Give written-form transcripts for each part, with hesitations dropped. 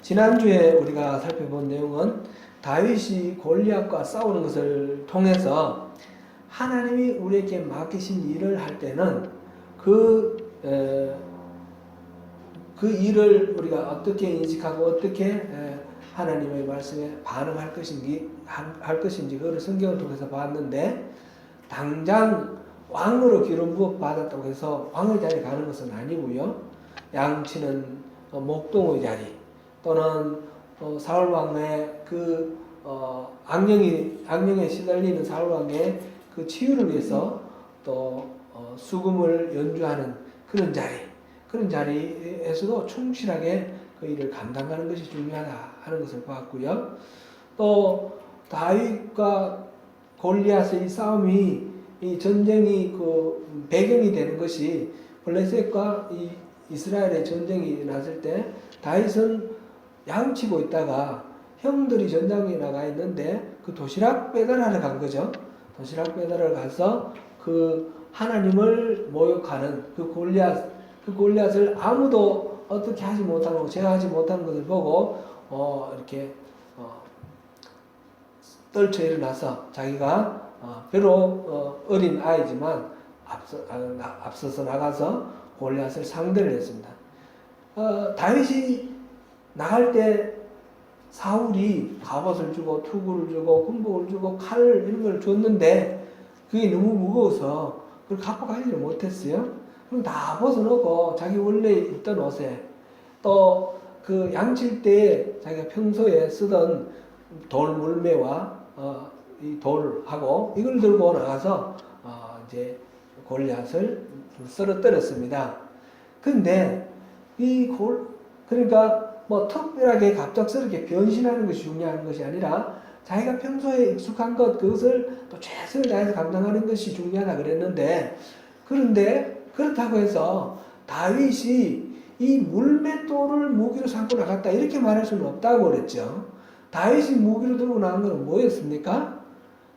지난주에 우리가 살펴본 내용은 다윗이 골리앗과 싸우는 것을 통해서 하나님이 우리에게 맡기신 일을 할 때는 그 일을 우리가 어떻게 인식하고 어떻게 하나님의 말씀에 반응할 것인지 그걸 성경을 통해서 봤는데, 당장 왕으로 기름 부어 받았다고 해서 왕의 자리에 가는 것은 아니고요. 양치는 목동의 자리, 또는 사울 왕의 그 악령에 시달리는 사울 왕의 그 치유를 위해서 또 수금을 연주하는 그런 자리에서도 충실하게 그 일을 감당하는 것이 중요하다 하는 것을 봤고요. 또 다윗과 골리앗의 싸움이, 이 전쟁이 그 배경이 되는 것이 블레셋과 이 이스라엘의 전쟁이 났을 때 다윗은 양치고 있다가 형들이 전장에 나가 있는데 그 도시락 배달하러 간 거죠. 도시락 배달을 가서 그 하나님을 모욕하는 그 골리앗을 아무도 어떻게 하지 못하고 제어하지 못하는 것을 보고 이렇게 떨쳐 일어나서 자기가 비록 어린 아이지만 앞서서 나가서 골리앗을 상대를 했습니다. 다윗이 나갈 때 사울이 갑옷을 주고 투구를 주고 군복을 주고 칼을 이런 걸 줬는데 그게 너무 무거워서 그걸 갖고 가지를 못했어요. 그럼 다 벗어놓고 자기 원래 입던 옷에 또 그 양칠 때 자기가 평소에 쓰던 돌 물매와 이 돌하고 이걸 들고 나가서 이제 골리앗을 쓰러뜨렸습니다. 근데 그러니까 뭐 특별하게 갑작스럽게 변신하는 것이 중요한 것이 아니라 자기가 평소에 익숙한 그것을 또 최선을 다해서 감당하는 것이 중요하다 그랬는데, 그런데 그렇다고 해서 다윗이 이 물맷돌을 무기로 삼고 나갔다 이렇게 말할 수는 없다고 그랬죠. 다윗이 무기로 들고 나간 것은 뭐였습니까?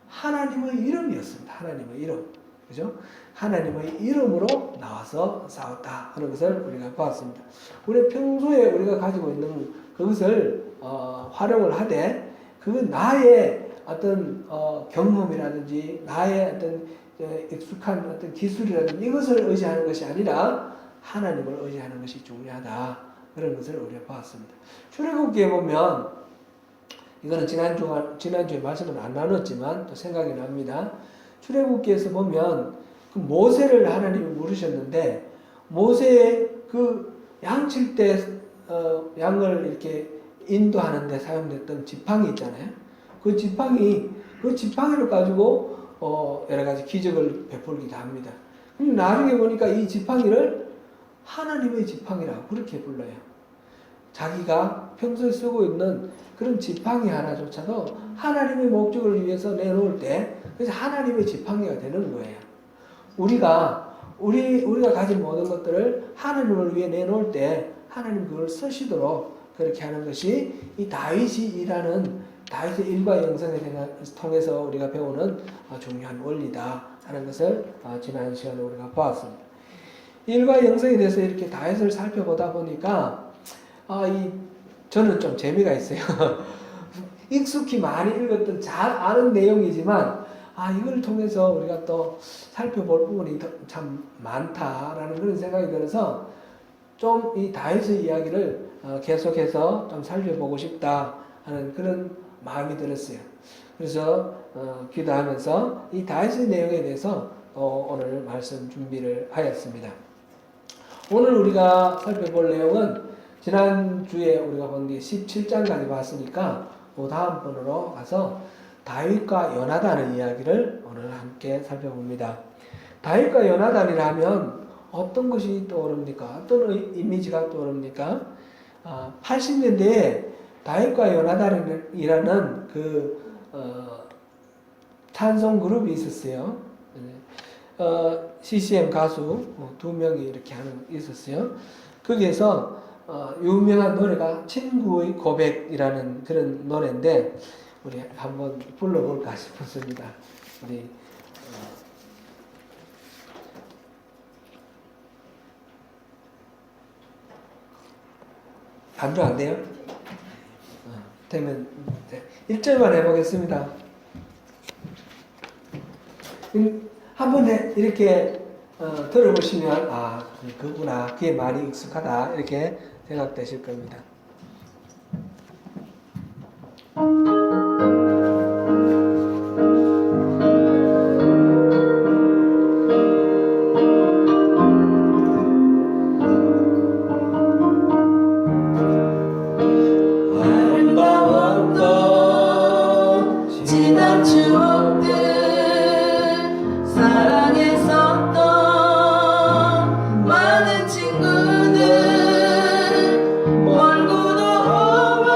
하나님의 이름이었습니다. 하나님의 이름. 그죠? 하나님의 이름으로 나와서 싸웠다 하는 것을 우리가 보았습니다. 우리 평소에 우리가 가지고 있는 그것을 활용을 하되, 그 나의 어떤 경험이라든지 나의 어떤 익숙한 어떤 기술이라든지 이것을 의지하는 것이 아니라 하나님을 의지하는 것이 중요하다, 그런 것을 우리가 보았습니다. 출애굽기에 보면, 이거는 지난주에 말씀을 안 나눴지만 또 생각이 납니다. 출애굽기에서 보면 그 모세를 하나님이 부르셨는데, 모세의 그 양칠 때 양을 이렇게 인도하는 데 사용됐던 지팡이 있잖아요. 그 지팡이를 가지고 여러 가지 기적을 베풀기도 합니다. 나중에 보니까 이 지팡이를 하나님의 지팡이라고 그렇게 불러요. 자기가 평소에 쓰고 있는 그런 지팡이 하나조차도 하나님의 목적을 위해서 내놓을 때, 그래서 하나님의 지팡이가 되는 거예요. 우리가 가진 모든 것들을 하나님을 위해 내놓을 때 하나님 그걸 쓰시도록 그렇게 하는 것이 이 다윗의 일과 영성에 통해서 우리가 배우는 중요한 원리다 하는 것을 지난 시간에 우리가 보았습니다. 일과 영성에 대해서 이렇게 다윗을 살펴보다 보니까 저는 좀 재미가 있어요. 익숙히 많이 읽었던 잘 아는 내용이지만 이걸 통해서 우리가 또 살펴볼 부분이 참 많다라는 그런 생각이 들어서 좀 이 다윗의 이야기를 계속해서 좀 살펴보고 싶다 하는 그런 마음이 들었어요. 그래서 기도하면서 이 다윗의 내용에 대해서 오늘 말씀 준비를 하였습니다. 오늘 우리가 살펴볼 내용은 지난주에 우리가 본 게 17장까지 봤으니까 그 다음 번으로 가서 다윗과 요나단의 이야기를 오늘 함께 살펴봅니다. 다윗과 요나단이라 하면 어떤 것이 떠오릅니까? 어떤 이미지가 떠오릅니까? 80년대에 다윗과 요나단이라는 찬송 그룹이 있었어요. CCM 가수 두 명이 이렇게 있었어요. 거기에서 유명한 노래가 친구의 고백이라는 그런 노래인데, 우리 한번 불러볼까 싶었습니다. 우리 반주 안 돼요? 되면 1절만 해보겠습니다. 한번 이렇게 들어보시면 그구나, 그게 말이 익숙하다 이렇게 생각되실 겁니다. 지난 추억들 사랑했었던 많은 친구들 멀고도 험한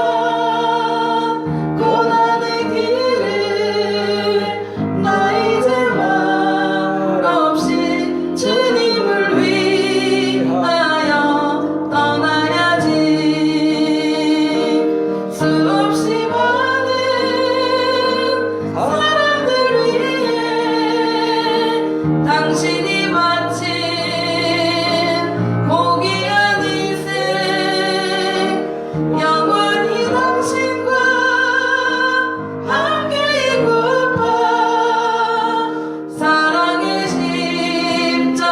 고난의 길을 나 이제 말없이 주님을 위하여 떠나야지. 수없이 많은 사람들 위해 당신이 바친 고귀한 인생 영원히 당신과 함께 있고파 사랑의 십자가를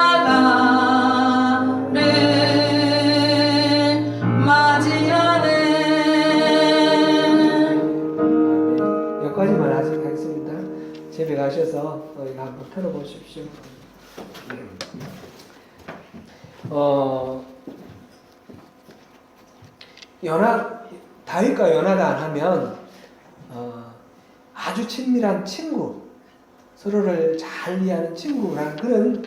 맞이하네. 여기까지만 하겠습니다. 집에 가셔서 이거 한번 들어보십시오. 다윗과 요나단 하면 아주 친밀한 친구, 서로를 잘 이해하는 친구라는 그런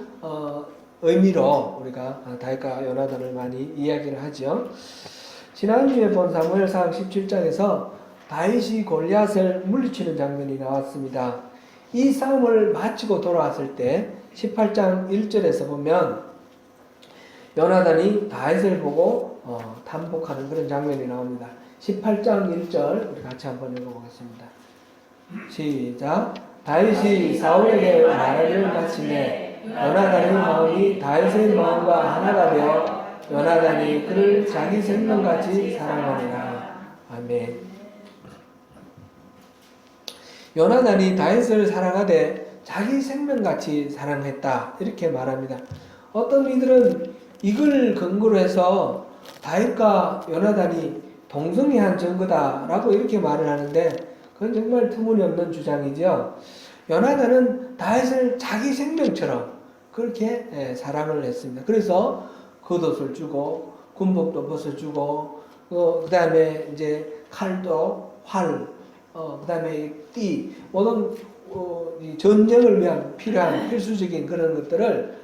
의미로 우리가 다윗과 요나단을 많이 이야기를 하죠. 지난주에 본 사무엘상 17장에서 다윗이 골리앗을 물리치는 장면이 나왔습니다. 이 싸움을 마치고 돌아왔을 때 18장 1절에서 보면 요나단이 다윗을 보고 탄복하는 그런 장면이 나옵니다. 18장 1절 우리 같이 한번 읽어보겠습니다. 시작. 다윗이 사울에게 말을 마치매 요나단의 마음이 다윗의 마음과 하나가 되어 요나단이 그를 자기 생명같이 사랑하니라. 아멘. 요나단이 다윗을 사랑하되 자기 생명같이 사랑했다 이렇게 말합니다. 어떤 이들은 이걸 근거로 해서 다윗과 요나단이 동성애한 증거다라고 이렇게 말을 하는데 그건 정말 터무니없는 주장이죠. 요나단은 다윗을 자기 생명처럼 그렇게 사랑을 했습니다. 그래서 겉옷을 주고 군복도 벗어주고 그 다음에 이제 칼도 활, 그 다음에 띠, 모든 이 전쟁을 위한 필요한 필수적인 그런 것들을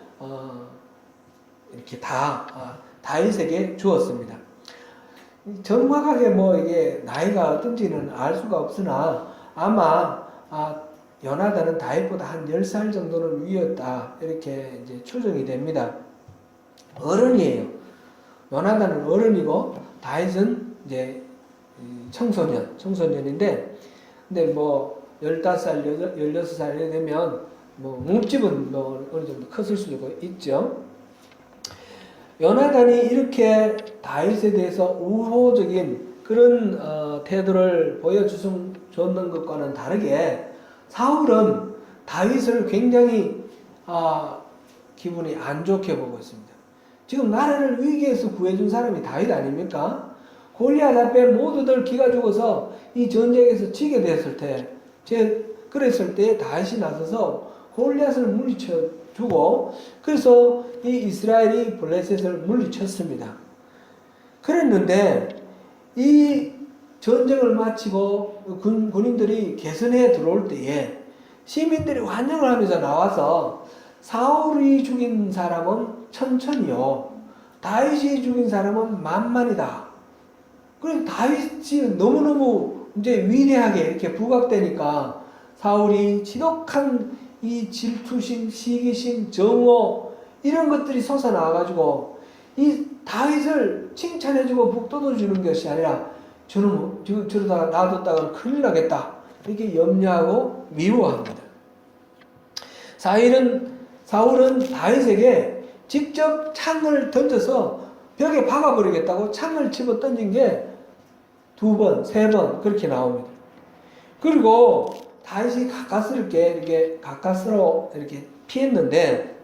이렇게 다 다윗에게 주었습니다. 정확하게 이게 나이가 어떤지는 알 수가 없으나 아마 요나단은 다윗보다 한 10살 정도는 위였다 이렇게 이제 추정이 됩니다. 어른이에요. 요나단은 어른이고 다윗은 이제 청소년인데 근데 15살, 16살이 되면 몸집은 어느 정도 컸을 수도 있죠. 요나단이 이렇게 다윗에 대해서 우호적인 그런 태도를 보여주는 것과는 다르게 사울은 다윗을 굉장히 기분이 안 좋게 보고 있습니다. 지금 나라를 위기에서 구해준 사람이 다윗 아닙니까? 골리앗 앞에 모두들 기가 죽어서 이 전쟁에서 지게 됐을 때, 그랬을 때 다윗이 나서서 골리앗을 물리쳐주고, 그래서 이 이스라엘이 블레셋을 물리쳤습니다. 그랬는데, 이 전쟁을 마치고 군인들이 개선에 들어올 때에 시민들이 환영을 하면서 나와서 사울이 죽인 사람은 천천히요, 다윗이 죽인 사람은 만만이다. 그래서 다윗이 너무너무 이제 위대하게 이렇게 부각되니까 사울이 지독한 이 질투심, 시기심, 정오 이런 것들이 솟아나와가지고 이 다윗을 칭찬해주고 북돋워주는 것이 아니라 저는 저러다가 놔뒀다가 큰일 나겠다 이렇게 염려하고 미워합니다. 사울은 다윗에게 직접 창을 던져서 벽에 박아버리겠다고 창을 집어 던진 게 2번, 3번 그렇게 나옵니다. 그리고 다윗이 가까스로 이렇게 피했는데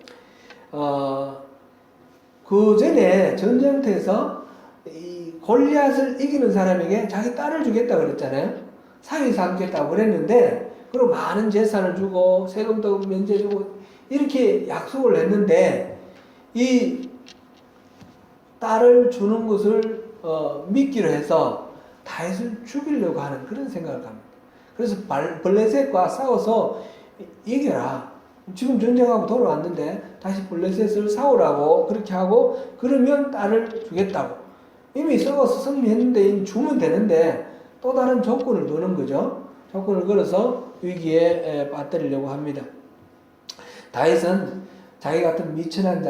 그 전에 전쟁터에서 이 골리앗을 이기는 사람에게 자기 딸을 주겠다 그랬잖아요. 사위 삼겠다고 그랬는데 그리고 많은 재산을 주고 세금도 면제 주고 이렇게 약속을 했는데 이 딸을 주는 것을 믿기로 해서 다윗을 죽이려고 하는 그런 생각을 합니다. 그래서 블레셋과 싸워서 이겨라. 지금 전쟁하고 돌아왔는데 다시 블레셋을 싸우라고 그렇게 하고 그러면 딸을 주겠다고. 이미 싸워서 승리했는데 이미 주면 되는데 또 다른 조건을 거는 거죠. 조건을 걸어서 위기에 빠뜨리려고 합니다. 다윗은 자기 같은 미천한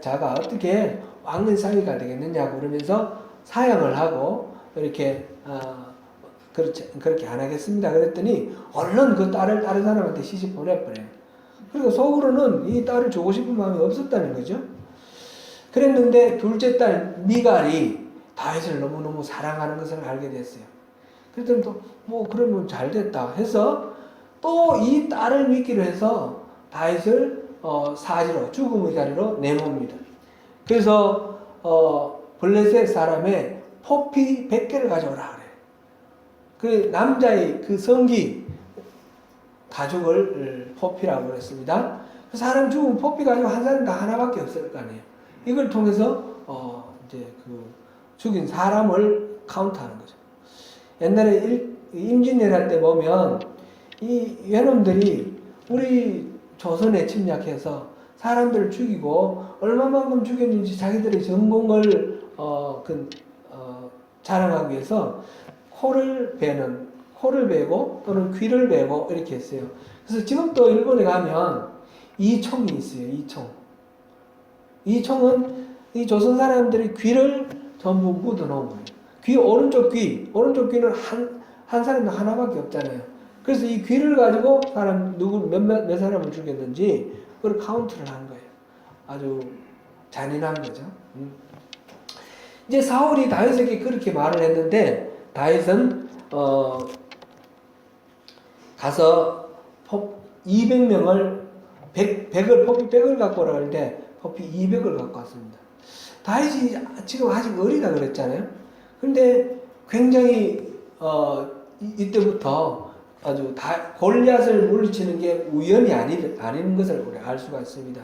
자가 어떻게 왕의 사위가 되겠느냐고 그러면서 사양을 하고 이렇게 그렇게 안 하겠습니다. 그랬더니 얼른 그 딸을 다른 사람한테 시집 보내버려요. 그리고 속으로는 이 딸을 주고 싶은 마음이 없었다는 거죠. 그랬는데 둘째 딸 미갈이 다윗을 너무너무 사랑하는 것을 알게 됐어요. 그랬더니 또 뭐 그러면 잘 됐다 해서 또 이 딸을 믿기로 해서 다윗을 사지로 죽음의 자리로 내놓습니다. 그래서 블레셋 사람의 포피 100개를 가져오라 그래. 그 남자의 그 성기 가죽을 포피라고 그랬습니다. 그 사람 죽으면 포피 가지고 한 사람 다 하나밖에 없을 거 아니에요. 이걸 통해서 이제 그 죽인 사람을 카운트하는 거죠. 옛날에 임진왜란 때 보면 이 외놈들이 우리 조선에 침략해서 사람들을 죽이고 얼마만큼 죽였는지 자기들의 전공을 자랑하기 위해서 코를 베고 또는 귀를 베고 이렇게 했어요. 그래서 지금도 일본에 가면 이 총이 있어요. 이 총은 이 조선 사람들이 귀를 전부 묻어 놓은 거예요. 오른쪽 귀는 한 사람도 하나밖에 없잖아요. 그래서 이 귀를 가지고 몇 사람을 죽였는지 그걸 카운트를 한 거예요. 아주 잔인한 거죠. 이제 사울이 다윗에게 그렇게 말을 했는데 다윗은 가서 200명을 100을 포피 100을 갖고 오라 그랬는데 포피 200을 갖고 왔습니다. 다윗이 지금 아직 어리다 그랬잖아요. 근데 굉장히 이때부터 아주 골리앗을 물리치는 게 우연이 아닌 것을 우리 알 수가 있습니다.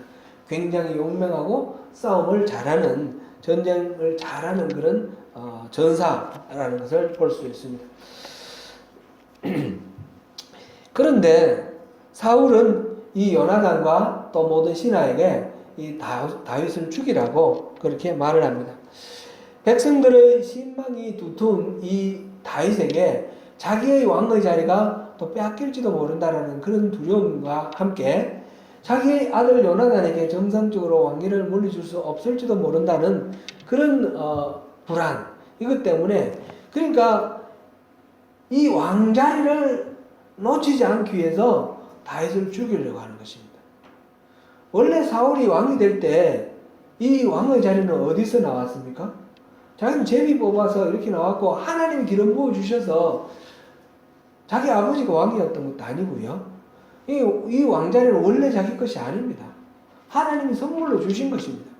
굉장히 용맹하고 싸움을 잘하는 전쟁을 잘하는 그런 전사라는 것을 볼 수 있습니다. 그런데 사울은 이 요나단과 또 모든 신하에게 이 다윗을 죽이라고 그렇게 말을 합니다. 백성들의 신망이 두터운 이 다윗에게 자기의 왕의 자리가 또 빼앗길지도 모른다라는 그런 두려움과 함께 자기의 아들 요나단에게 정상적으로 왕위를 물려줄 수 없을지도 모른다는 그런 불안, 이것 때문에 그러니까 이 왕자리를 놓치지 않기 위해서 다윗을 죽이려고 하는 것입니다. 원래 사울이 왕이 될 때 이 왕의 자리는 어디서 나왔습니까? 자기는 제비 뽑아서 이렇게 나왔고 하나님이 기름 부어 주셔서 자기 아버지가 왕이었던 것도 아니고요. 이 왕자리는 원래 자기 것이 아닙니다. 하나님이 선물로 주신 것입니다.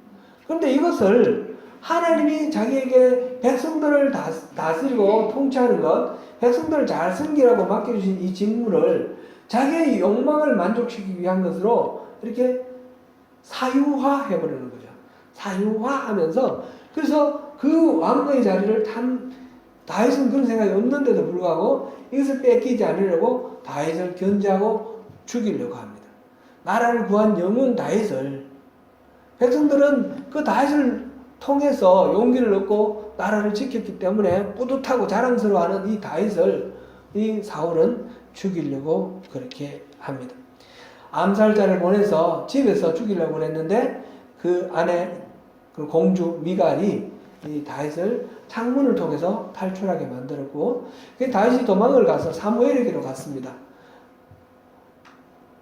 그런데 이것을 하나님이 자기에게 백성들을 다스리고 통치하는 것, 백성들을 잘 섬기라고 맡겨주신 이 직무를 자기의 욕망을 만족시키기 위한 것으로 이렇게 사유화해버리는 거죠. 사유화하면서 그래서 그 왕의 자리를 다윗은 그런 생각이 없는데도 불구하고 이것을 뺏기지 않으려고 다윗을 견제하고 죽이려고 합니다. 나라를 구한 영웅 다윗을 백성들은 그 다윗을 통해서 용기를 얻고 나라를 지켰기 때문에 뿌듯하고 자랑스러워하는 이 다윗을 이 사울은 죽이려고 그렇게 합니다. 암살자를 보내서 집에서 죽이려고 했는데 그 안에 그 공주 미갈이 이 다윗을 창문을 통해서 탈출하게 만들었고 다윗이 도망을 가서 사무엘에게로 갔습니다.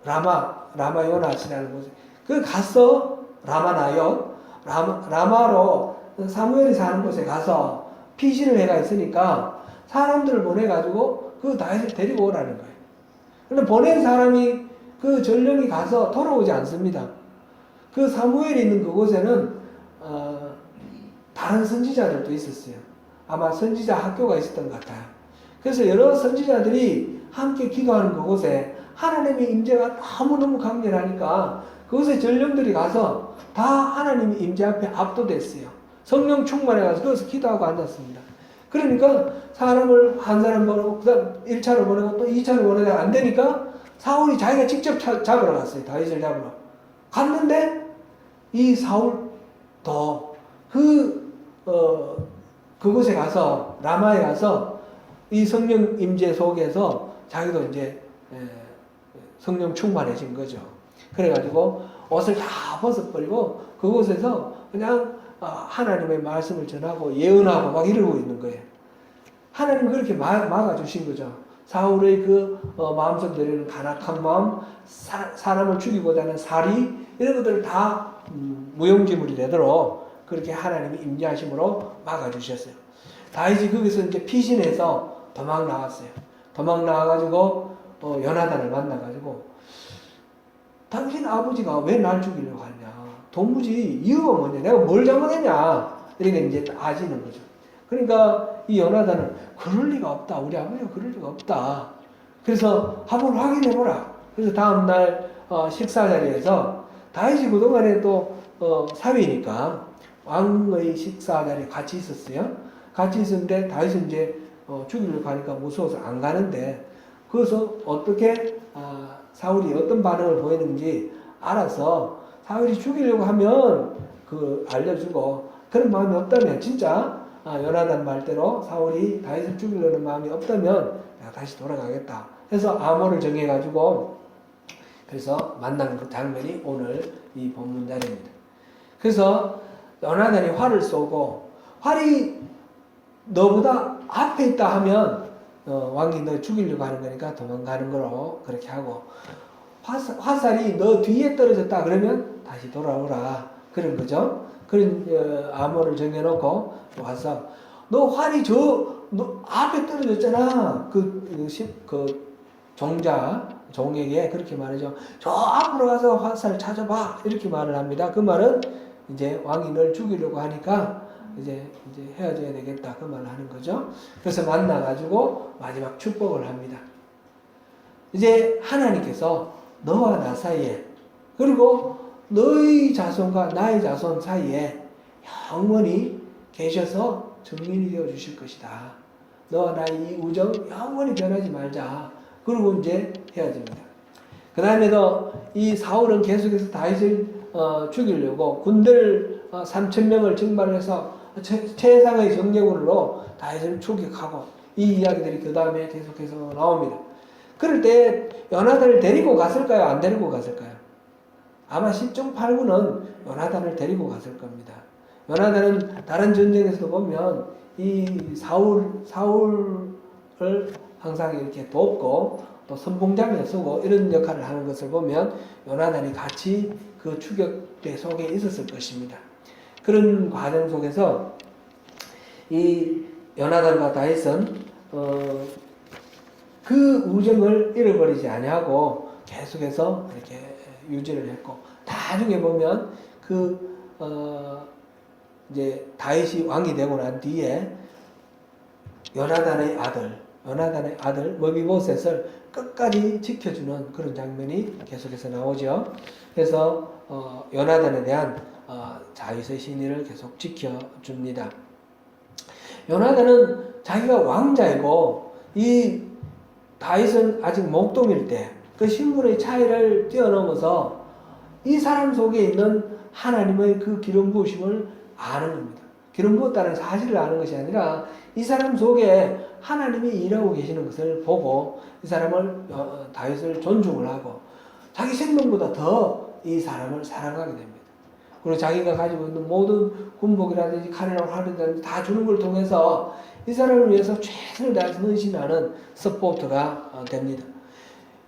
라마요낫이라는 곳에 그 가서 라마로 사무엘이 사는 곳에 가서 피신을 해가 있으니까 사람들을 보내가지고 그 다윗을 데리고 오라는 거예요. 그런데 보낸 사람이 그 전령이 가서 돌아오지 않습니다. 그 사무엘이 있는 그곳에는 다른 선지자들도 있었어요. 아마 선지자 학교가 있었던 것 같아요. 그래서 여러 선지자들이 함께 기도하는 그곳에 하나님의 임재가 너무너무 강렬하니까 그곳에 전령들이 가서 다 하나님의 임재 앞에 압도됐어요. 성령 충만해가지고 거기서 기도하고 앉았습니다. 그러니까 사람을 한 사람 보내고 그다음 1차로 보내고 또 2차로 보내다가 안 되니까 사울이 자기가 직접 잡으러 갔어요. 다윗을 잡으러. 갔는데 이 사울도 그곳에 가서 라마에 가서 이 성령 임재 속에서 자기도 이제 성령 충만해진 거죠. 그래가지고 옷을 다 벗어버리고 그곳에서 그냥 하나님의 말씀을 전하고 예언하고 막 이러고 있는 거예요. 하나님이 그렇게 막아주신 거죠. 사울의 그 마음속 내리는 간악한 마음, 사람을 죽이고자 하는 살이 이런 것들을 다 무용지물이 되도록 그렇게 하나님이 임재하심으로 막아주셨어요. 다윗이 거기서 이제 피신해서 도망 나왔어요. 도망 나와가지고 요나단을 만나가지고 당신 아버지가 왜 날 죽이려고 하냐? 도무지 이유가 뭐냐? 내가 뭘 잘못했냐? 이렇게 이제 아시는 거죠. 그러니까 이 요나단은 그럴 리가 없다. 우리 아버지가 그럴 리가 없다. 그래서 한번 확인해보라. 그래서 다음날 식사 자리에서 다윗이 그동안에 또 사위니까 왕의 식사 자리에 같이 있었어요. 같이 있었는데 다윗은 이제 죽이려고 하니까 무서워서 안 가는데 그래서 어떻게 사울이 어떤 반응을 보이는지 알아서 사울이 죽이려고 하면 알려주고 그런 마음이 없다면 진짜 요나단 말대로 사울이 다윗을 죽이려는 마음이 없다면 내가 다시 돌아가겠다 해서 암호를 정해가지고 그래서 만난 그 장면이 오늘 이 본문 자리입니다. 그래서 요나단이 활을 쏘고 활이 너보다 앞에 있다 하면 왕이 너 죽이려고 하는 거니까 도망가는 거로 그렇게 하고 화살이 너 뒤에 떨어졌다 그러면 다시 돌아오라 그런 거죠. 그런 암호를 정해놓고 와서 너 활이 너 앞에 떨어졌잖아. 그 종에게 그렇게 말하죠. 저 앞으로 가서 화살 찾아봐 이렇게 말을 합니다. 그 말은 이제 왕이 널 죽이려고 하니까 이제 헤어져야 되겠다 그 말을 하는 거죠. 그래서 만나가지고 마지막 축복을 합니다. 이제 하나님께서 너와 나 사이에 그리고 너의 자손과 나의 자손 사이에 영원히 계셔서 증인이 되어 주실 것이다. 너와 나의 이 우정 영원히 변하지 말자. 그리고 이제 헤어집니다. 그 다음에도 이 사울은 계속해서 다윗을 죽이려고 군대를 3,000명을 증발해서 최상의 정예군으로 다윗을 추격하고 이 이야기들이 그 다음에 계속해서 나옵니다. 그럴 때 요나단을 데리고 갔을까요? 안 데리고 갔을까요? 아마 10중 8구는 요나단을 데리고 갔을 겁니다. 요나단은 다른 전쟁에서도 보면 이 사울을 항상 이렇게 돕고 또 선봉장에 서고 이런 역할을 하는 것을 보면 요나단이 같이 그 추격대 속에 있었을 것입니다. 그런 과정 속에서 이 요나단과 다윗은 그 우정을 잃어버리지 아니하고 계속해서 이렇게 유지를 했고 나중에 보면 이제 다윗이 왕이 되고 난 뒤에 요나단의 아들 머비보셋을 끝까지 지켜주는 그런 장면이 계속해서 나오죠. 그래서 요나단에 대한 다윗의 신의를 계속 지켜줍니다. 요나단은 자기가 왕자이고 이 다윗은 아직 목동일 때 그 신분의 차이를 뛰어넘어서 이 사람 속에 있는 하나님의 그 기름 부으심을 아는 겁니다. 기름 부었다는 사실을 아는 것이 아니라 이 사람 속에 하나님이 일하고 계시는 것을 보고 이 사람을 다윗을 존중을 하고 자기 생명보다 더 이 사람을 사랑하게 됩니다. 그리고 자기가 가지고 있는 모든 군복이라든지 칼이라고 하든지 다 주는 걸 통해서 이 사람을 위해서 최선을 다해서 헌신하는 서포터가 됩니다.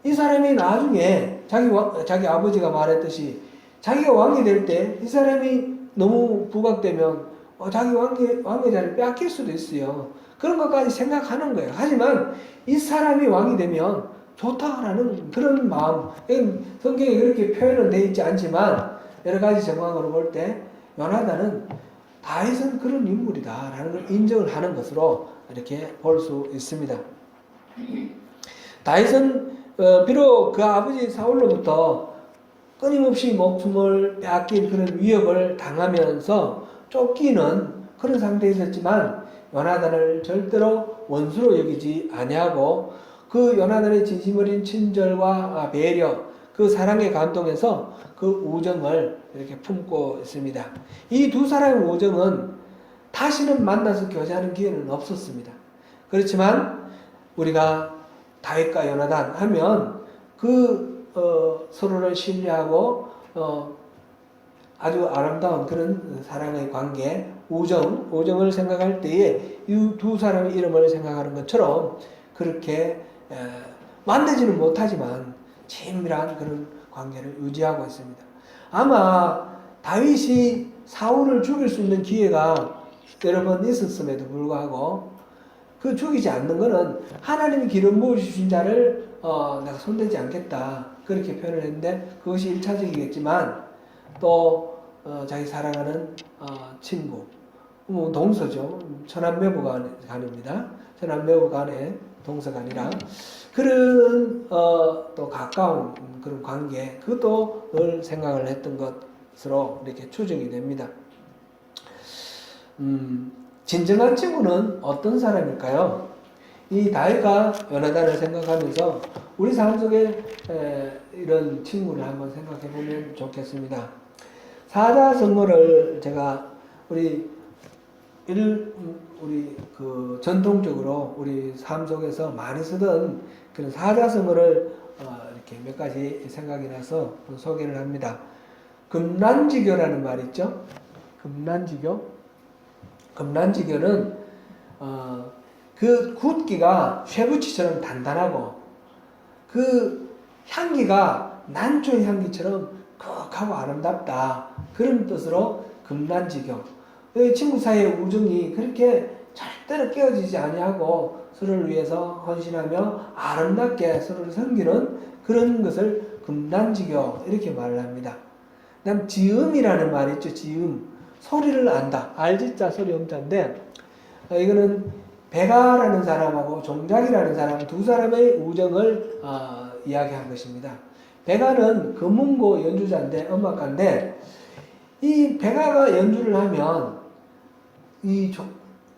이 사람이 나중에 자기 아버지가 말했듯이 자기가 왕이 될 때 이 사람이 너무 부각되면 자기 왕의 자리를 빼앗길 수도 있어요. 그런 것까지 생각하는 거예요. 하지만 이 사람이 왕이 되면 좋다라는 그런 마음, 성경에 그렇게 표현은 되어 있지 않지만 여러 가지 정황으로 볼 때 요나단은 다윗은 그런 인물이다라는 걸 인정을 하는 것으로 이렇게 볼 수 있습니다. 다윗은 비록 그 아버지 사울로부터 끊임없이 목숨을 빼앗긴 그런 위협을 당하면서 쫓기는 그런 상태에 있었지만 요나단을 절대로 원수로 여기지 아니하고 그 요나단의 진심 어린 친절과 배려, 그 사랑에 감동해서 그 우정을 이렇게 품고 있습니다. 이 두 사람의 우정은 다시는 만나서 교제하는 기회는 없었습니다. 그렇지만 우리가 다윗과 요나단 하면 서로를 신뢰하고 아주 아름다운 그런 사랑의 관계, 우정을 생각할 때에 이 두 사람의 이름을 생각하는 것처럼 그렇게 만나지는 못하지만 친밀한 그런 관계를 유지하고 있습니다. 아마 다윗이 사울을 죽일 수 있는 기회가 여러 번 있었음에도 불구하고 그 죽이지 않는 것은 하나님이 기름 부으신 자를 내가 손대지 않겠다 그렇게 표현을 했는데 그것이 1차적이겠지만 또 자기 사랑하는 친구 동서죠. 천안매부간입니다. 천안매부간의 동서가 아니라 그런 또 가까운 그런 관계 그것도 늘 생각을 했던 것으로 이렇게 추정이 됩니다. 진정한 친구는 어떤 사람일까요? 이 다윗과 요나단을 생각하면서 우리 삶 속에 이런 친구를 한번 생각해 보면 좋겠습니다. 사자성어를 제가 우리 그 전통적으로 우리 삶 속에서 많이 쓰던 그런 사자성어를 이렇게 몇 가지 생각이 나서 소개를 합니다. 금난지교라는 말 있죠? 금난지교는 그 굵기가 쇠붙이처럼 단단하고 그 향기가 난초의 향기처럼 거하고 아름답다. 그런 뜻으로 금난지교. 친구 사이의 우정이 그렇게 절대로 깨어지지 아니하고 서로를 위해서 헌신하며 아름답게 서로를 섬기는 그런 것을 금난지교 이렇게 말을 합니다. 그다음 지음이라는 말이 있죠. 지음. 소리를 안다. 알지자 소리 엄자인데 이거는 백아라는 사람하고 종작이라는 사람 두 사람의 우정을 이야기한 것입니다. 백아는 금문고 연주자인데 음악가인데 이 백아가 연주를 하면 이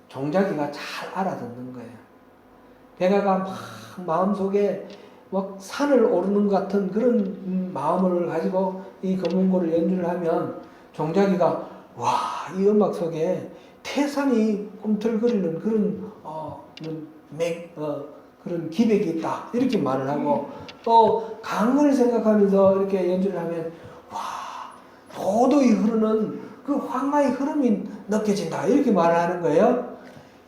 종작이가 잘 알아듣는 거예요. 백아가 막 마음속에 막 산을 오르는 것 같은 그런 마음을 가지고 이 금문고를 연주를 하면 종작이가 와, 이 음악 속에 태산이 꿈틀거리는 그런 그런 기백이 있다 이렇게 말을 하고 또 강을 생각하면서 이렇게 연주를 하면 와 도도히 흐르는 그 황하의 흐름이 느껴진다 이렇게 말을 하는 거예요.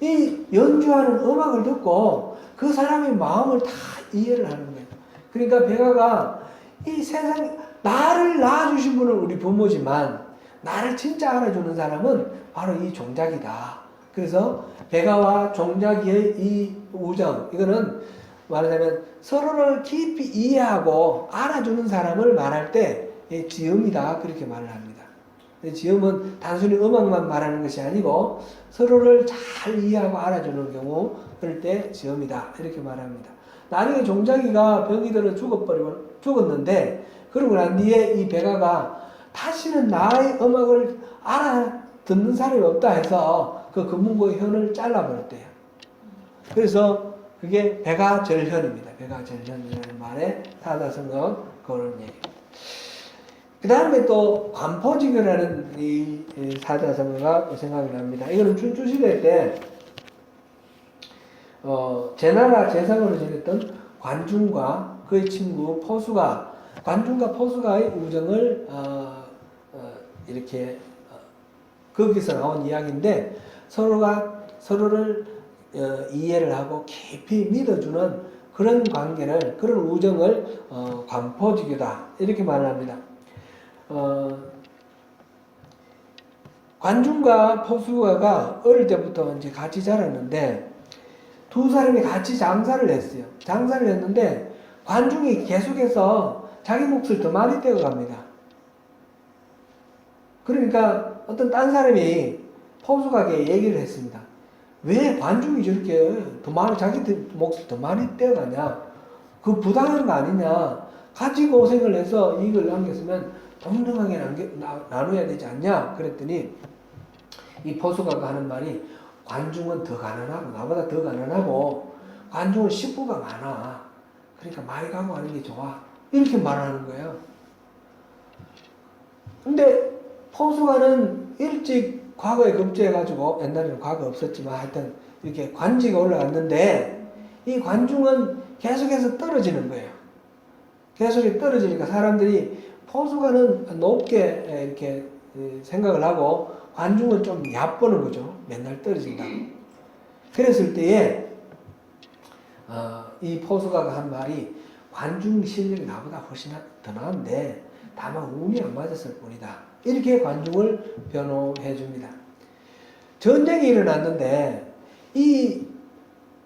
이 연주하는 음악을 듣고 그 사람의 마음을 다 이해를 하는 거예요. 그러니까 백아가 이 세상 나를 낳아주신 분은 우리 부모지만 나를 진짜 알아주는 사람은 바로 이 종작이다. 그래서 백아와 종작이의 이 우정, 이거는 말하자면 서로를 깊이 이해하고 알아주는 사람을 말할 때 지음이다. 그렇게 말을 합니다. 지음은 단순히 음악만 말하는 것이 아니고 서로를 잘 이해하고 알아주는 경우 그럴 때 지음이다. 이렇게 말합니다. 나중에 종작이가 병이 들어 죽었는데 그러고 난 뒤에 이 백아가 다시는 나의 음악을 알아듣는 사람이 없다 해서 그 금문고의 현을 잘라버렸대요. 그래서 그게 백아절현입니다. 백아절현이라는 말에 사자성어 그런 얘기. 그 다음에 또 관포지교라는 이 사자성어가 생각이 납니다. 이거는 춘추시대 때 제나라 제상으로 지냈던 관중과 그의 친구 포수가 관중과 포수가의 우정을 이렇게 거기서 나온 이야기인데 서로를 이해를 하고 깊이 믿어주는 그런 관계를 그런 우정을 관포지교다 이렇게 말을 합니다. 관중과 포수가가 어릴 때부터 이제 같이 자랐는데 두 사람이 같이 장사를 했어요. 장사를 했는데 관중이 계속해서 자기 몫을 더 많이 떼어갑니다. 그러니까 어떤 딴 사람이 포수가게 얘기를 했습니다. 왜 관중이 저렇게 더 많이 자기 몫을 더 많이 떼어가냐? 그 부당한 거 아니냐? 같이 고생을 해서 이익을 남겼으면 동등하게 나눠야 되지 않냐? 그랬더니 이 포수가가 하는 말이 관중은 더 가난하고 나보다 더 가난하고 관중은 식구가 많아. 그러니까 많이 가고 하는 게 좋아. 이렇게 말하는 거예요. 근데 포수가는 일찍 과거에 급제해가지고 옛날에는 과거 없었지만 하여튼 이렇게 관직에 올라갔는데 이 관중은 계속해서 떨어지는 거예요. 계속 떨어지니까 사람들이 포수가는 높게 이렇게 생각을 하고 관중은 좀 얕보는 거죠. 맨날 떨어진다고. 그랬을 때에 이 포수가가 한 말이 관중 실력이 나보다 훨씬 더 나은데 다만 운이 안 맞았을 뿐이다. 이렇게 관중을 변호해 줍니다. 전쟁이 일어났는데 이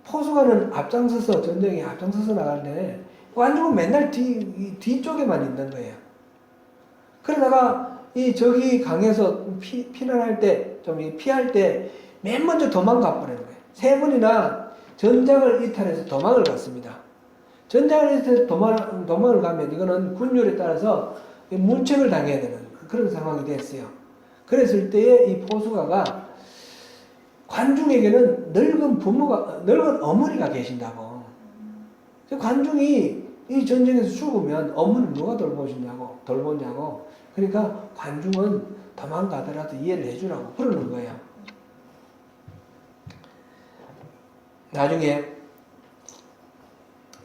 포수가는 앞장서서 전쟁에 앞장서서 나가는데 관중은 맨날 뒤쪽에만 있는 거예요. 그러다가 이 적이 강해서 피난할 때, 좀 피할 때 맨 먼저 도망가 버리는 거예요. 3번이나 전장을 이탈해서 도망을 갔습니다. 전장을 이탈해서 도망을 가면 이거는 군율에 따라서 문책을 당해야 되는 그런 상황이 됐어요. 그랬을 때에 이 포수가가 관중에게는 늙은 어머니가 계신다고. 관중이 이 전쟁에서 죽으면 어머니는 누가 돌보냐고. 그러니까 관중은 도망가더라도 이해를 해주라고 그러는 거예요. 나중에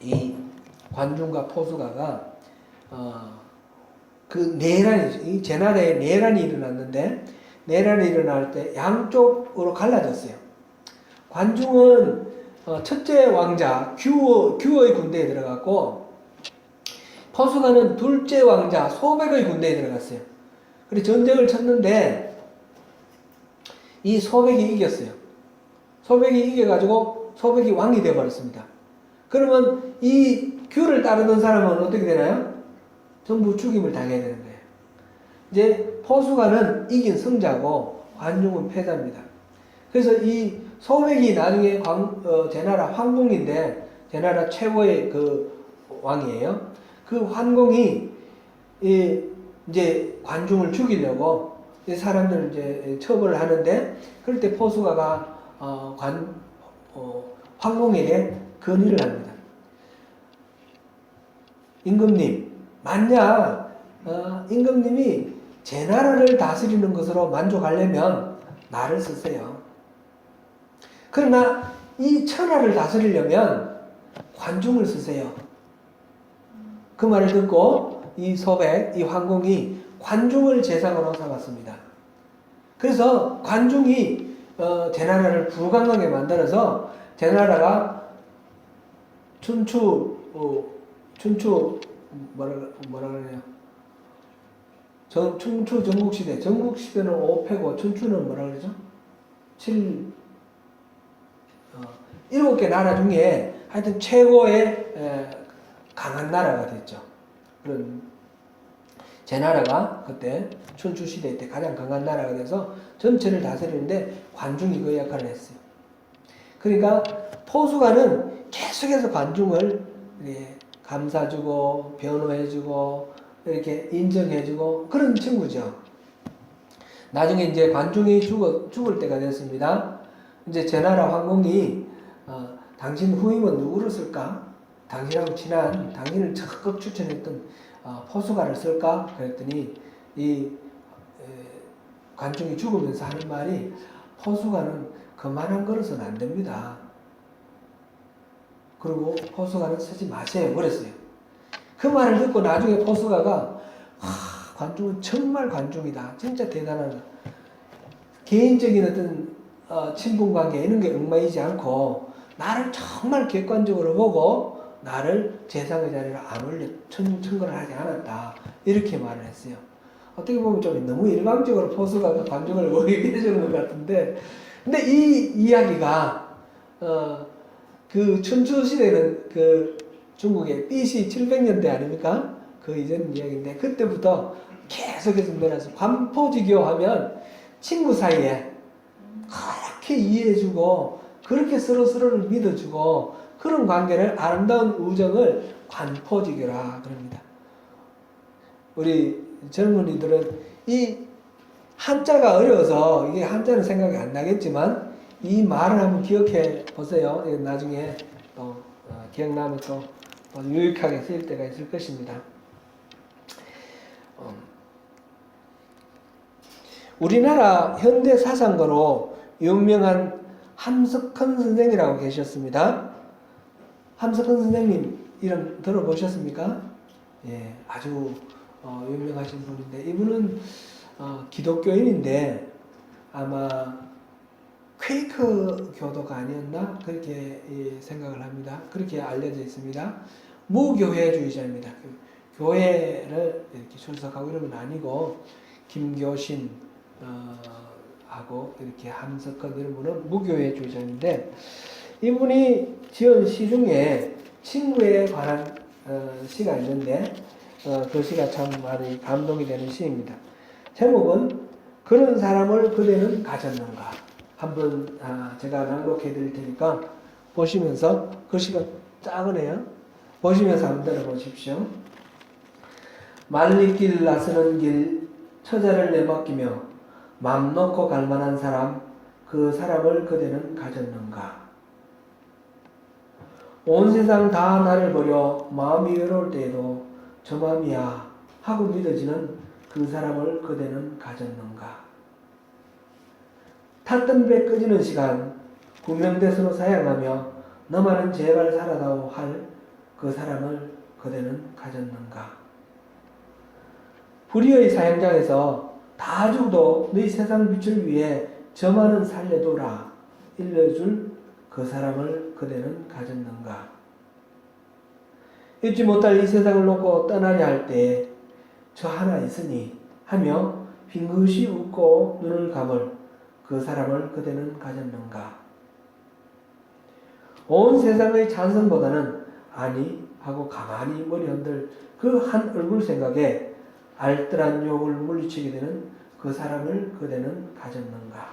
이 관중과 포수가가 그 내란이, 이 제나라에 내란이 일어났는데 내란이 일어날 때 양쪽으로 갈라졌어요. 관중은 첫째 왕자 규어의 군대에 들어갔고 포수가는 둘째 왕자 소백의 군대에 들어갔어요. 그래서 전쟁을 쳤는데 이 소백이 이겼어요. 소백이 이겨가지고 소백이 왕이 되어버렸습니다. 그러면 이 규를 따르던 사람은 어떻게 되나요? 전부 죽임을 당해야 되는 거예요. 이제 포수가는 이긴 승자고 관중은 패자입니다. 그래서 이 소백이 나중에 제나라 황공인데 제나라 최고의 그 왕이에요. 그 황공이 이제 관중을 죽이려고 사람들 이제 처벌을 하는데 그럴 때 포수가가 황공에게 건의를 합니다. 임금님, 만약 임금님이 제 나라를 다스리는 것으로 만족하려면 나를 쓰세요. 그러나 이 천하를 다스리려면 관중을 쓰세요. 그 말을 듣고 이 소백, 이 황공이 관중을 제상으로 삼았습니다. 그래서 관중이 제나라를 불강하게 만들어서 제나라가 춘추 뭐라 그러냐? 춘추 전국시대. 전국시대는 5패고 춘추는 뭐라 그러죠? 7개 나라 중에 하여튼 최고의 강한 나라가 됐죠. 그런 제나라가 그때 춘추시대 때 가장 강한 나라가 돼서 전체를 다스리는데 관중이 그 역할을 했어요. 그러니까 포수가는 계속해서 관중을 감사주고 변호해주고 이렇게 인정해주고 그런 친구죠. 나중에 이제 관중이 죽을 때가 됐습니다. 이제 제나라 황공이 당신 후임은 누구를 쓸까? 당신하고 친한 당신을 적극 추천했던 포수가를 쓸까? 그랬더니 이 관중이 죽으면서 하는 말이 포수가는 그만한 거로서는 안 됩니다. 그리고 포수가는 쓰지 마세요. 그랬어요. 그 말을 듣고 나중에 포수가가 관중은 정말 관중이다. 진짜 대단하다. 개인적인 어떤 친분관계 이런 게 얽매이지 않고 나를 정말 객관적으로 보고 나를 제상의 자리로 안 올려 천거를 하지 않았다. 이렇게 말을 했어요. 어떻게 보면 좀 너무 일방적으로 포수가가 관중을 모이게 해주는 것 같은데 근데 이 이야기가 그 춘추 시대는 그 중국의 BC 700년대 아닙니까? 그 이전 이야기인데 그때부터 계속해서 늘어나서 관포지교 하면 친구 사이에 그렇게 이해해주고 그렇게 서로를 믿어주고 그런 관계를 아름다운 우정을 관포지교라 그럽니다. 우리 젊은이들은 이 한자가 어려워서 이게 한자는 생각이 안 나겠지만 이 말을 한번 기억해 보세요. 나중에 또 기억나면 또 유익하게 쓰일 때가 있을 것입니다. 우리나라 현대 사상가로 유명한 함석헌 선생이라고 계셨습니다. 함석헌 선생님 이름 들어보셨습니까? 예, 아주 유명하신 분인데 이분은 기독교인인데 아마 퀘이크 교도가 아니었나 그렇게 생각을 합니다. 그렇게 알려져 있습니다. 무교회주의자입니다. 교회를 이렇게 출석하고 이런 건 아니고 김교신 하고 이렇게 함석헌 이런 분은 무교회주의자인데 이분이 지은 시 중에 친구에 관한 시가 있는데 그 시가 참 많이 감동이 되는 시입니다. 제목은 그런 사람을 그대는 가졌는가. 한번 제가 낭독해 드릴 테니까 보시면서 글씨가 작으네요. 보시면서 한번 들어보십시오. 말리길 나서는 길 처자를 내맡기며 맘 놓고 갈 만한 사람 그 사람을 그대는 가졌는가. 온 세상 다 나를 버려 마음이 외로울 때에도 저 마음이야 하고 믿어지는 그 사람을 그대는 가졌는가. 탔던 배 꺼지는 시간 구명대수로 사양하며 너만은 제발 살아다오 할 그 사람을 그대는 가졌는가. 불의의 사형장에서 다 죽어도 너희 세상 빛을 위해 저만은 살려둬라 일러줄 그 사람을 그대는 가졌는가. 잊지 못할 이 세상을 놓고 떠나려 할 때 저 하나 있으니 하며 빙긋이 웃고 눈을 감을 그 사람을 그대는 가졌는가. 온 세상의 찬성보다는 아니 하고 가만히 머리 흔들 그 한 얼굴 생각에 알뜰한 욕을 물리치게 되는 그 사람을 그대는 가졌는가.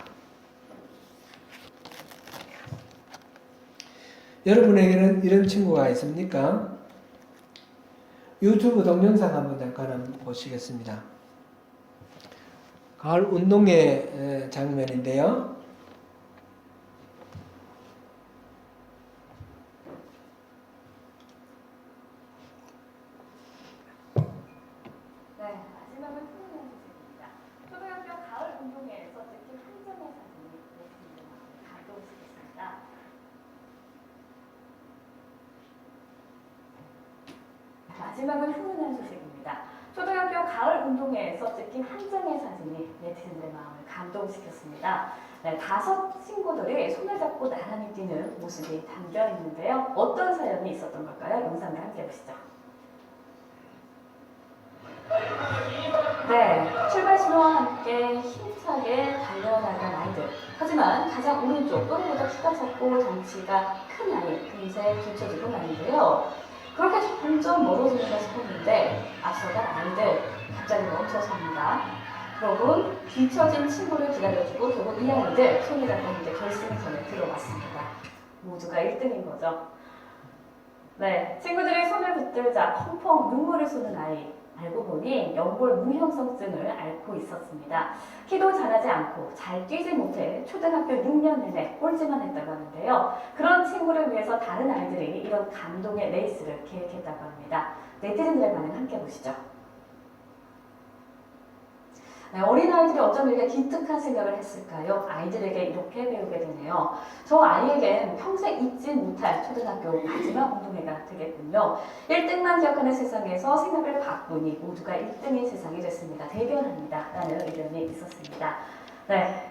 여러분에게는 이런 친구가 있습니까? 유튜브 동영상 한번 잠깐 보시겠습니다. 가을 운동회 장면인데요. 네, 마지막은 훈훈한 소식입니다. 초등학교 가을 운동회에서 찍힌 한 점의 사진이 네티즌을 감동시켰습니다. 마지막은 훈훈한 소식입니다. 초등학교 가을 운동회에서 찍힌 한 점의 사진이 네티즌들의 마음을 감동시켰습니다. 네, 5 친구들이 손을 잡고 나란히 뛰는 모습이 담겨 있는데요. 어떤 사연이 있었던 걸까요? 영상을 함께 보시죠. 네, 출발 신호와 함께 힘차게 달려나간 아이들. 하지만 가장 오른쪽 또래보다 키가 작고 덩치가 큰 아이, 금세 뒤쳐지고 마는데요. 그렇게 점점 멀어지는가 싶었는데 앞서간 아이들 갑자기 멈춰섭니다. 그러곤 뒤처진 친구를 기다려주고 결국 이 아이들 손을 잡고 이제 결승선에 들어왔습니다. 모두가 1등인 거죠. 네, 친구들이 손을 붙들자 펑펑 눈물을 쏘는 아이. 알고 보니 연골 무형성증을 앓고 있었습니다. 키도 자라지 않고 잘 뛰지 못해 초등학교 6년 내내 꼴찌만 했다고 하는데요. 그런 친구를 위해서 다른 아이들이 이런 감동의 레이스를 계획했다고 합니다. 네티즌들의 반응 함께 보시죠. 네, 어린아이들이 어쩜 이렇게 기특한 생각을 했을까요? 아이들에게 이렇게 배우게 되네요. 저 아이에겐 평생 잊지 못할 초등학교 마지막 운동회가 되겠군요. 1등만 기억하는 세상에서 생각을 바꾸니 모두가 1등인 세상이 됐습니다. 대변합니다. 라는 의견이 있었습니다. 네,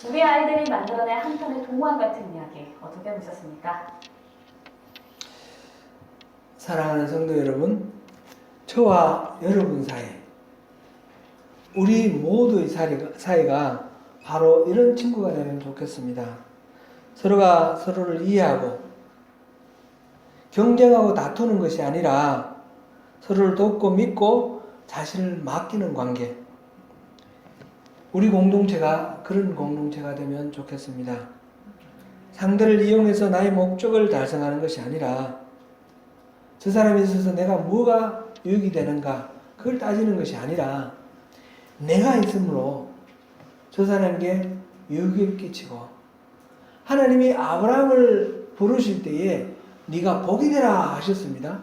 우리 아이들이 만들어낸 한편의 동화 같은 이야기 어떻게 보셨습니까? 사랑하는 성도 여러분, 저와 여러분 사이 우리 모두의 사이가 바로 이런 친구가 되면 좋겠습니다. 서로가 서로를 이해하고 경쟁하고 다투는 것이 아니라 서로를 돕고 믿고 자신을 맡기는 관계. 우리 공동체가 그런 공동체가 되면 좋겠습니다. 상대를 이용해서 나의 목적을 달성하는 것이 아니라 저 사람에 있어서 내가 뭐가 유익이 되는가 그걸 따지는 것이 아니라 내가 있으므로 저 사람에게 유익을 끼치고 하나님이 아브라함을 부르실 때에 네가 복이 되라 하셨습니다.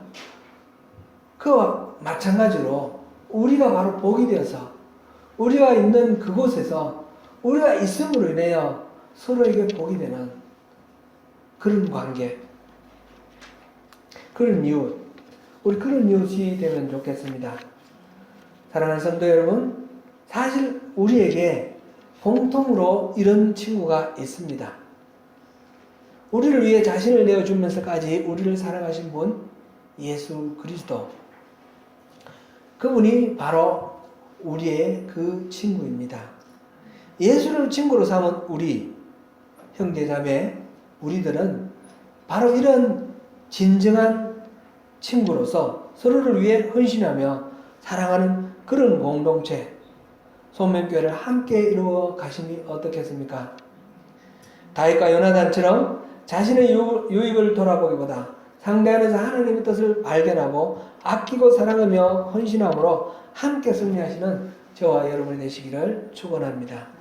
그와 마찬가지로 우리가 바로 복이 되어서 우리가 있는 그곳에서 우리가 있음으로 인하여 서로에게 복이 되는 그런 관계, 그런 이웃, 우리 그런 이웃이 되면 좋겠습니다. 사랑하는 성도 여러분, 사실 우리에게 공통으로 이런 친구가 있습니다. 우리를 위해 자신을 내어주면서까지 우리를 사랑하신 분, 예수 그리스도. 그분이 바로 우리의 그 친구입니다. 예수를 친구로 삼은 우리 형제자매, 우리들은 바로 이런 진정한 친구로서 서로를 위해 헌신하며 사랑하는 그런 공동체, 손맨교회를 함께 이루어 가심이 어떻겠습니까? 다윗과 요나단처럼 자신의 유익을 돌아보기보다 상대 안에서 하나님의 뜻을 발견하고 아끼고 사랑하며 헌신함으로 함께 승리하시는 저와 여러분이 되시기를 축원합니다.